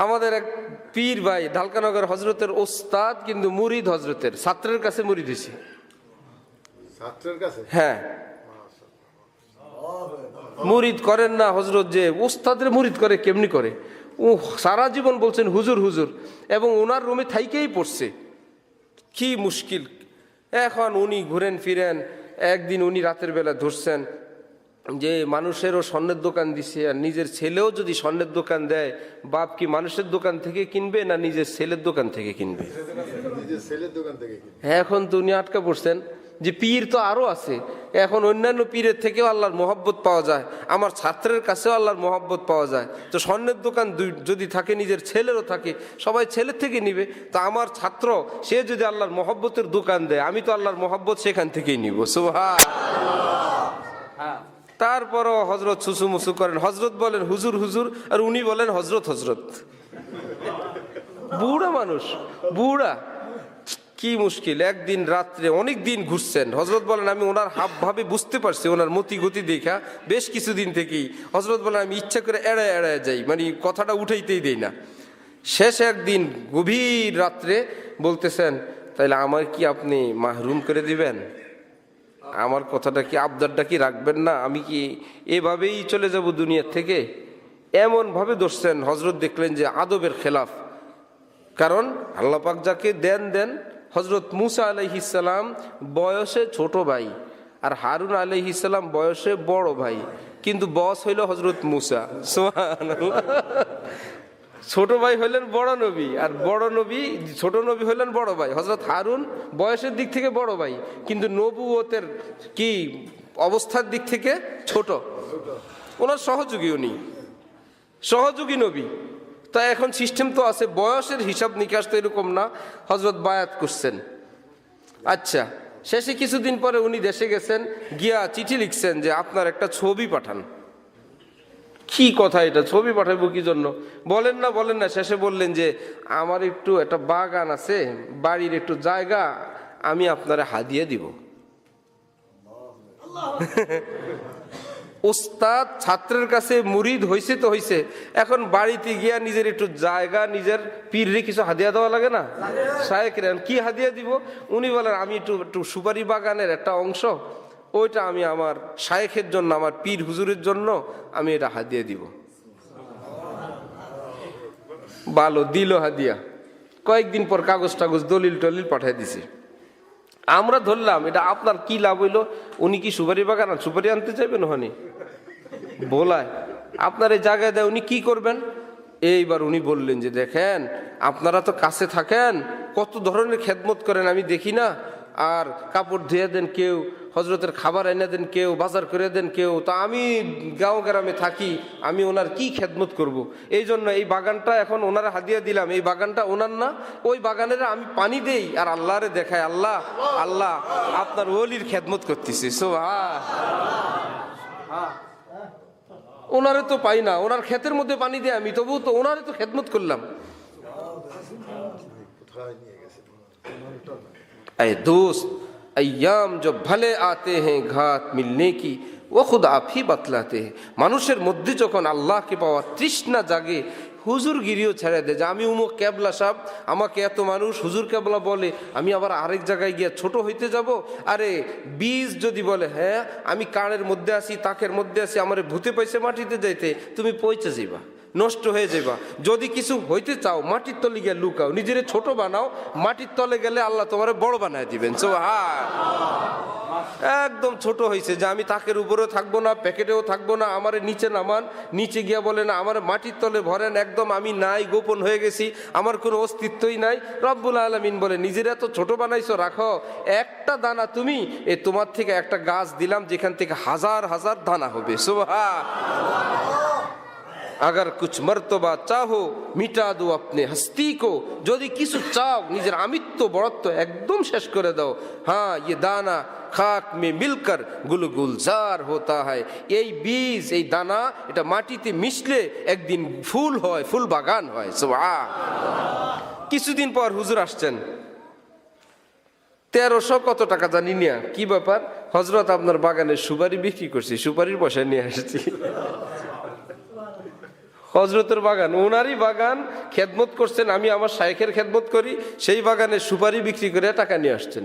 আমাদের এক পীর ভাই ঢালকানগর হজরতের ওস্তাদ, কিন্তু মুরিদ হজরতের, ছাত্রের কাছে মুরিদ হয়েছে। হ্যাঁ, মুরিদ করেন না হজরত, যে ওস্তাদের মুরিদ করে কেমনি করে। ও সারা জীবন বলছেন হুজুর হুজুর, এবং ওনার রুমে থাইকেই পড়ছে। কি মুশকিল। এখন উনি ঘুরেন ফিরেন, একদিন উনি রাতের বেলা ধরছেন যে মানুষেরও স্বর্ণের দোকান দিছে, আর নিজের ছেলেও যদি স্বর্ণের দোকান দেয়, বাপ কি মানুষের দোকান থেকে কিনবে না নিজের ছেলের দোকান থেকে কিনবে? এখন তো উনি আটকা পড়ছেন যে পীর তো আরো আছে, এখন অন্যান্য পীরের থেকেও আল্লাহর মহব্বত পাওয়া যায়, আমার ছাত্রের কাছেও আল্লাহর মহব্বত পাওয়া যায়, তো স্বর্ণের দোকান যদি থাকে, নিজের ছেলেরও থাকে, সবাই ছেলের থেকে নিবে। তো আমার ছাত্র সে যদি আল্লাহর মহব্বতের দোকান দেয়, আমি তো আল্লাহর মহব্বত সেখান থেকেই নিব। সুবহানাল্লাহ। তারপরও হজরত সুসু মুসু করেন, হজরত বলেন হুজুর হুজুর, আর উনি বলেন হজরত হজরত। বুড়া মানুষ, বুড়া, কি মুশকিল। একদিন রাত্রে অনেক দিন ঘুরছেন, হজরত বলেন আমি ওনার হাব ভাবে বুঝতে পারছি, ওনার মতি গতি দেখা বেশ কিছুদিন থেকেই। হজরত বলেন আমি ইচ্ছা করে এড়ায় এড়ায় যাই, মানে কথাটা উঠাইতেই দেই না। শেষ একদিন গভীর রাত্রে বলতেছেন, তাইলে আমার কি আপনি মাহরুম করে দিবেন? আমার কথাটা কি, আবদারটা কি রাখবেন না? আমি কি এভাবেই চলে যাব দুনিয়ার থেকে? এমন ভাবে ধরছেন, হজরত দেখলেন যে আদবের খেলাফ। কারণ আল্লাহ পাক যাকে দেন দেন। হজরত মুসা আলাইহিস সালাম বয়সে ছোট ভাই, আর হারুন আলাইহিস সালাম বয়সে বড় ভাই, কিন্তু বস হইল হজরত মুসা। সুবহানাল্লাহ। ছোট ভাই হইলেন বড় নবী, আর বড় নবী, ছোট নবী হইলেন বড় ভাই। হজরত হারুন বয়সের দিক থেকে বড় ভাই, কিন্তু নবুয়তের কি অবস্থার দিক থেকে ছোট, ওনার সহযোগী, উনি সহযোগী নবী। তা এখন সিস্টেম তো আছে, বয়সের হিসাব নিকাশ তো এরকম না। হজরত বায়াত করছেন। আচ্ছা, শেষে কিছুদিন পরে উনি দেশে গেছেন, গিয়া চিঠি লিখছেন যে আপনার একটা ছবি পাঠান। কি কথা এটা, ছবি পাঠাবো কি জন্য? বলেন না, শেষে বললেন যে আমার একটু একটা বাগান আছে, বাড়ির একটু জায়গা, আমি আপনারে হাদিয়া দিব। ওস্তাদ ছাত্রের কাছে মুরিদ হইছে তো হইছে, এখন বাড়িতে গিয়া নিজের একটু জায়গা, নিজের পীররে কিছু হাদিয়া দেওয়া লাগে না? শায়েখরে কি হাদিয়া দিব? উনি বলেন আমি একটু সুপারি বাগানের একটা অংশ, ওইটা আমি আমার শায়েখের জন্য, আমার পীর হুজুরের জন্য আমি এটা হাদিয়া দিব। ভালো, দিল হাদিয়া। কয়েকদিন পর কাগজ টাগজ দলিল টলিল পাঠিয়ে দিছে। আমরা ধরলাম এটা আপনার কি লাভ হইলো? উনি কি সুপারি বাগান সুপারি আনতে চাইবেন? ওখানে বলায় আপনার এই জায়গায় দেয়, উনি কি করবেন? এইবার উনি বললেন যে দেখেন, আপনারা তো কাছে থাকেন, কত ধরনের খেদমত করেন আমি দেখি না। আর কাপড় ধুয়ে দেন কেউ, হজরতের খাবার এনে দেন কেউ, বাজার করে দেন কেউ, তা আমি গাঁও গ্রামে থাকি, আমি ওনার কি খেদমত করব? এই জন্য এই বাগানটা এখন ওনারা হাদিয়া দিলাম, এই বাগানটা ওনার না, ওই বাগানের আমি পানি দেই আর আল্লাহরে দেখায়, আল্লাহ আল্লাহ আপনার ওলির খেদমত করতেছি। ওনারে তো পাই না, ওনার ক্ষেতের মধ্যে পানি দেয় আমি, তবু তো ওনারে তো খেদমত করলাম। ऐ दोस्त, अय्याम जो भले आते हैं घात मिलने की वो खुद आप ही बतलाते हैं। মানুষের মধ্যে যখন আল্লাহকে পাওয়ার তৃষ্ণা জাগে, হুজুরগিরিও ছেড়ে দেয় যে আমি উমুক কেবলা সাহেব, আমাকে এত মানুষ হুজুর কেবলা বলে, আমি আবার আরেক জায়গায় গিয়ে ছোট হইতে যাব? আরে বীজ যদি বলে হ্যাঁ আমি কানের মধ্যে আছি, তাকের মধ্যে আছি, আমার ভূতে পাইছে মাটিতে যাইতে, তুমি পৌঁছে যাইবা, নষ্ট হয়ে যাইবা। যদি কিছু হইতে চাও মাটির তলে গিয়ে লুকাও, নিজের ছোট বানাও, মাটির তলে গেলে আল্লাহ তোমার বড় বানায় দিবেন। একদম ছোট হয়েছে যে আমি তাকের উপরেও থাকবো না, প্যাকেটেও থাকবো না, আমার নিচে নামান, নিচে গিয়া বলে না আমার মাটির তলে ভরেন, একদম আমি নাই, গোপন হয়ে গেছি, আমার কোনো অস্তিত্বই নাই। রব্বুল আলামিন বলে নিজের এত ছোট বানাইছো, রাখো একটা দানা তুমি, এ তোমার থেকে একটা গাছ দিলাম যেখান থেকে হাজার হাজার দানা হবে। সুবহানাল্লাহ। अगर कुछ मर्तबा चाहो मिटा दो अपने हस्ती को, যদি কিছু চাও নিজের আমিত্ব বড়ত্ব একদম শেষ করে দাও। হ্যাঁ ये दाना খাক মে মিলকর গুলগুলজার होता है, এই বীজ, এই দানা, এটা মাটিতে মিশলে একদিন ফুল হয়, ফুল বাগান হয়। সুবহানাল্লাহ। কিছুদিন পর হুজুর আসছেন, 1300 কত টাকা জানি নিয়া, কি ব্যাপার? হযরত আপনার বাগানের সুপারি বিক্রি করছি, সুপারির পয়সা নিয়ে আসছি। হজরতের বাগান, ওনারই বাগান, খেদমত করছেন। আমি আমার শাইখের খেদমত করি, সেই বাগানের সুপারি বিক্রি করে টাকা নিয়ে আসছেন।